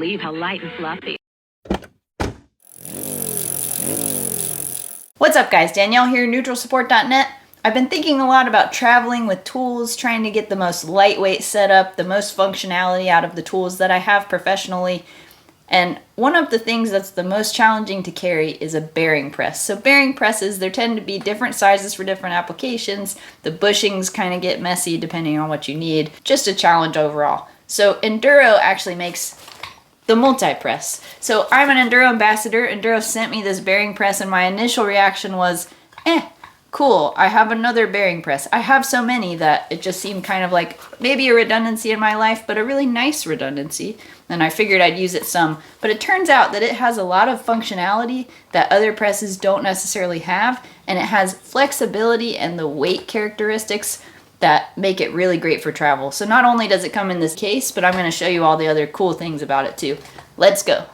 believe how light and fluffy. What's up guys, Danielle here, neutralsupport.net. I've been thinking a lot about traveling with tools, trying to get the most lightweight setup, the most functionality out of the tools that I have professionally. And one of the things that's the most challenging to carry is a bearing press. So bearing presses, there tend to be different sizes for different applications. The bushings kind of get messy depending on what you need. Just a challenge overall. So Enduro actually makes the multi-press. So I'm an Enduro ambassador. Enduro sent me this bearing press and my initial reaction was, cool, I have another bearing press. I have so many that it just seemed kind of like maybe a redundancy in my life, but a really nice redundancy. And I figured I'd use it some. But it turns out that it has a lot of functionality that other presses don't necessarily have, and it has flexibility and the weight characteristics that make it really great for travel. So not only does it come in this case, but I'm going to show you all the other cool things about it too. Let's go.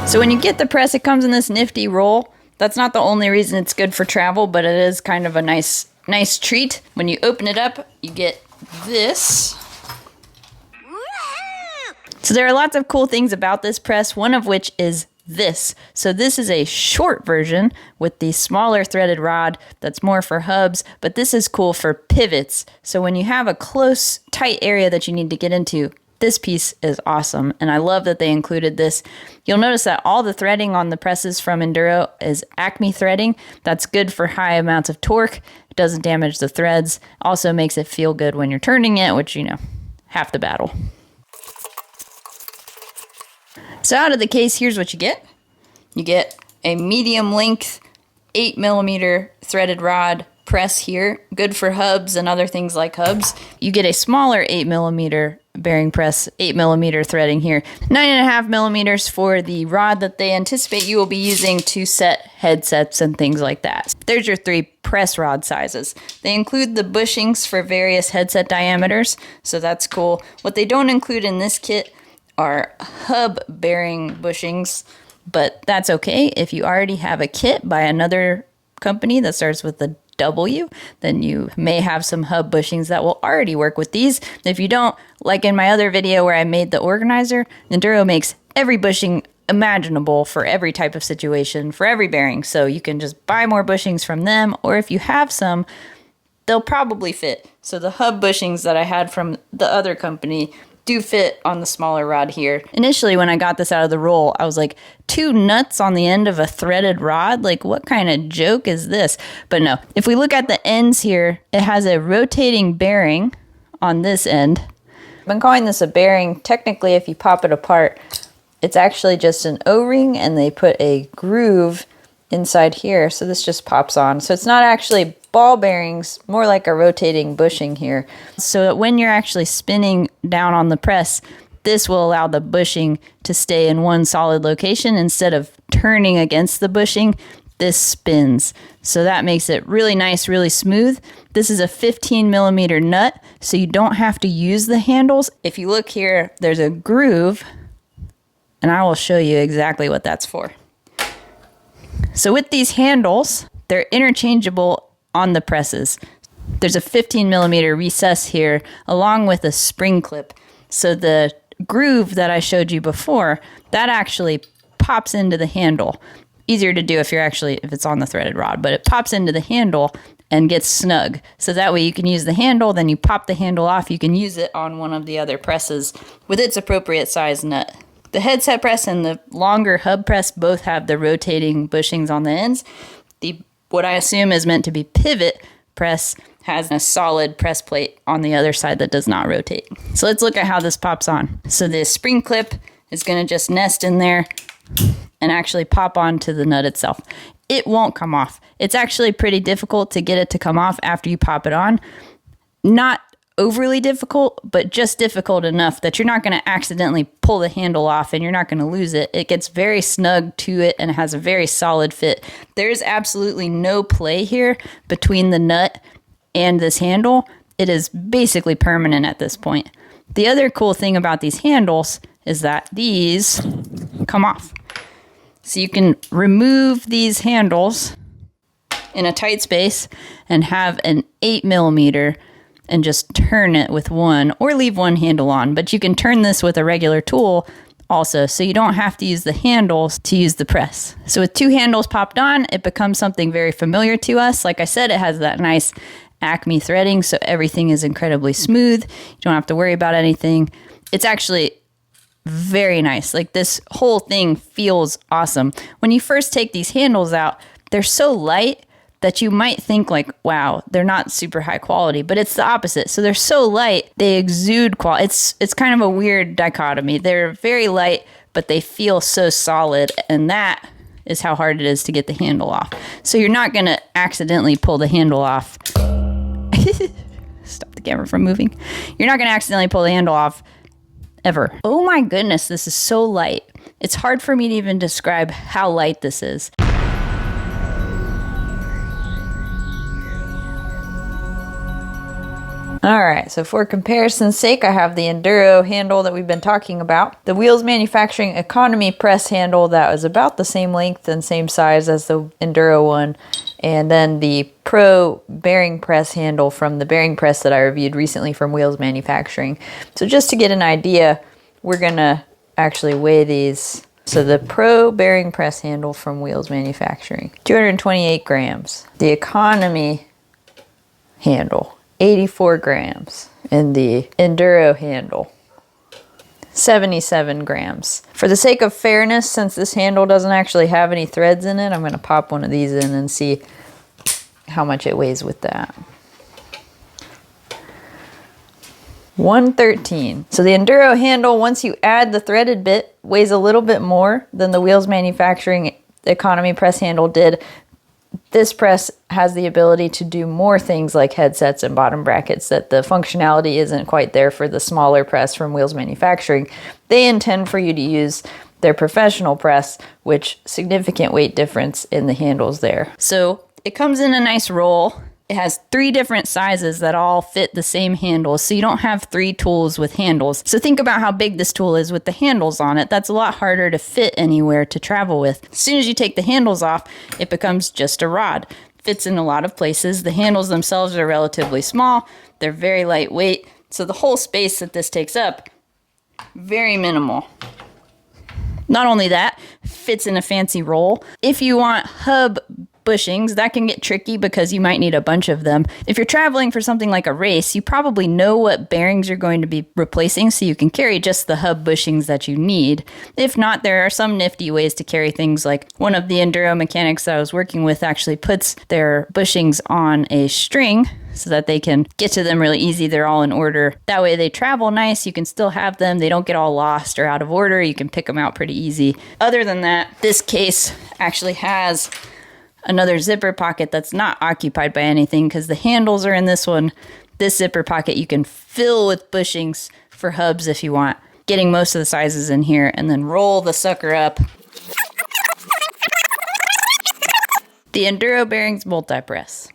So when you get the press, it comes in this nifty roll. That's not the only reason it's good for travel, but it is kind of a nice treat. When you open it up, you get this. So there are lots of cool things about this press, one of which is this. So this is a short version with the smaller threaded rod that's more for hubs, but this is cool for pivots. So when you have a close, tight area that you need to get into, this piece is awesome, and I love that they included this. You'll notice that all the threading on the presses from Enduro is Acme threading. That's good for high amounts of torque. It doesn't damage the threads. Also makes it feel good when you're turning it, which, you know, half the battle. So out of the case, here's what you get. You get a medium length 8mm threaded rod press here, good for hubs and other things like hubs. You get a smaller 8mm bearing press, 8mm threading here, 9.5mm for the rod that they anticipate you will be using to set headsets and things like that. There's your 3 press rod sizes. They include the bushings for various headset diameters, so that's cool. What they don't include in this kit are hub bearing bushings, but that's okay. If you already have a kit by another company that starts with a W, then you may have some hub bushings that will already work with these. If you don't, like in my other video where I made the organizer, Enduro makes every bushing imaginable for every type of situation, for every bearing. So you can just buy more bushings from them, or if you have some, they'll probably fit. So the hub bushings that I had from the other company do fit on the smaller rod here. Initially, when I got this out of the roll, I was like, 2 nuts on the end of a threaded rod? Like, what kind of joke is this? But no, if we look at the ends here, it has a rotating bearing on this end. I've been calling this a bearing. Technically, if you pop it apart, it's actually just an O-ring, and they put a groove inside here, so this just pops on. So it's not actually ball bearings, more like a rotating bushing here. So that when you're actually spinning down on the press, this will allow the bushing to stay in one solid location instead of turning against the bushing. This spins. So that makes it really nice, really smooth. This is a 15mm nut, so you don't have to use the handles. If you look here, there's a groove, and I will show you exactly what that's for. So with these handles, they're interchangeable on the presses. There's a 15mm recess here along with a spring clip. So the groove that I showed you before, that actually pops into the handle. Easier to do if it's on the threaded rod, but it pops into the handle and gets snug. So that way you can use the handle, then you pop the handle off, you can use it on one of the other presses with its appropriate size nut. The headset press and the longer hub press both have the rotating bushings on the ends. What I assume is meant to be pivot press has a solid press plate on the other side that does not rotate. So let's look at how this pops on. So the spring clip is going to just nest in there and actually pop onto the nut itself. It won't come off. It's actually pretty difficult to get it to come off after you pop it on. Not overly difficult, but just difficult enough that you're not going to accidentally pull the handle off and you're not going to lose it. It gets very snug to it and has a very solid fit. There's absolutely no play here between the nut and this handle. It is basically permanent at this point. The other cool thing about these handles is that these come off. So you can remove these handles in a tight space and have an 8mm and just turn it with one or leave one handle on. But you can turn this with a regular tool also, so you don't have to use the handles to use the press. So with 2 handles popped on, it becomes something very familiar to us. Like I said, it has that nice Acme threading, so everything is incredibly smooth. You don't have to worry about anything. It's actually very nice. Like, this whole thing feels awesome. When you first take these handles out, they're so light that you might think like, wow, they're not super high quality, but it's the opposite. So they're so light, they exude quality. It's kind of a weird dichotomy. They're very light, but they feel so solid, and that is how hard it is to get the handle off. So you're not gonna accidentally pull the handle off. Stop the camera from moving. You're not gonna accidentally pull the handle off ever. Oh my goodness, this is so light. It's hard for me to even describe how light this is. Alright, so for comparison's sake, I have the Enduro handle that we've been talking about, the Wheels Manufacturing Economy Press handle that was about the same length and same size as the Enduro one, and then the Pro bearing press handle from the bearing press that I reviewed recently from Wheels Manufacturing. So just to get an idea, we're gonna actually weigh these. So the Pro bearing press handle from Wheels Manufacturing, 228 grams. The Economy handle, 84 grams. And the Enduro handle, 77 grams. For the sake of fairness, since this handle doesn't actually have any threads in it, I'm gonna pop one of these in and see how much it weighs with that. 113. So the Enduro handle, once you add the threaded bit, weighs a little bit more than the Wheels Manufacturing Economy press handle did. This press has the ability to do more things like headsets and bottom brackets that the functionality isn't quite there for the smaller press from Wheels Manufacturing. They intend for you to use their professional press, which significant weight difference in the handles there. So it comes in a nice roll. It has 3 different sizes that all fit the same handles, so you don't have 3 tools with handles. So think about how big this tool is with the handles on it. That's a lot harder to fit anywhere to travel with. As soon as you take the handles off, it becomes just a rod. Fits in a lot of places. The handles themselves are relatively small. They're very lightweight. So the whole space that this takes up, very minimal. Not only that, fits in a fancy roll. If you want hub bushings, that can get tricky because you might need a bunch of them. If you're traveling for something like a race, you probably know what bearings you're going to be replacing, so you can carry just the hub bushings that you need. If not, there are some nifty ways to carry things. Like one of the Enduro mechanics that I was working with actually puts their bushings on a string so that they can get to them really easy. They're all in order. That way they travel nice. You can still have them. They don't get all lost or out of order. You can pick them out pretty easy. Other than that, this case actually has another zipper pocket that's not occupied by anything because the handles are in this one. This zipper pocket you can fill with bushings for hubs if you want. Getting most of the sizes in here, and then roll the sucker up. The Enduro Bearings Multi-Press.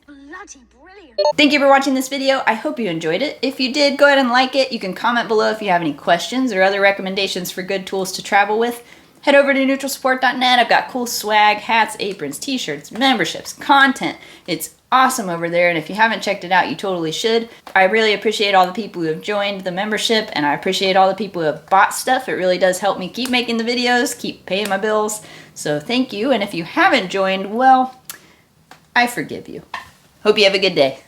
Thank you for watching this video. I hope you enjoyed it. If you did, go ahead and like it. You can comment below if you have any questions or other recommendations for good tools to travel with. Head over to neutralsupport.net. I've got cool swag, hats, aprons, t-shirts, memberships, content. It's awesome over there, and if you haven't checked it out, you totally should. I really appreciate all the people who have joined the membership, and I appreciate all the people who have bought stuff. It really does help me keep making the videos, keep paying my bills. So thank you, and if you haven't joined, well, I forgive you. Hope you have a good day.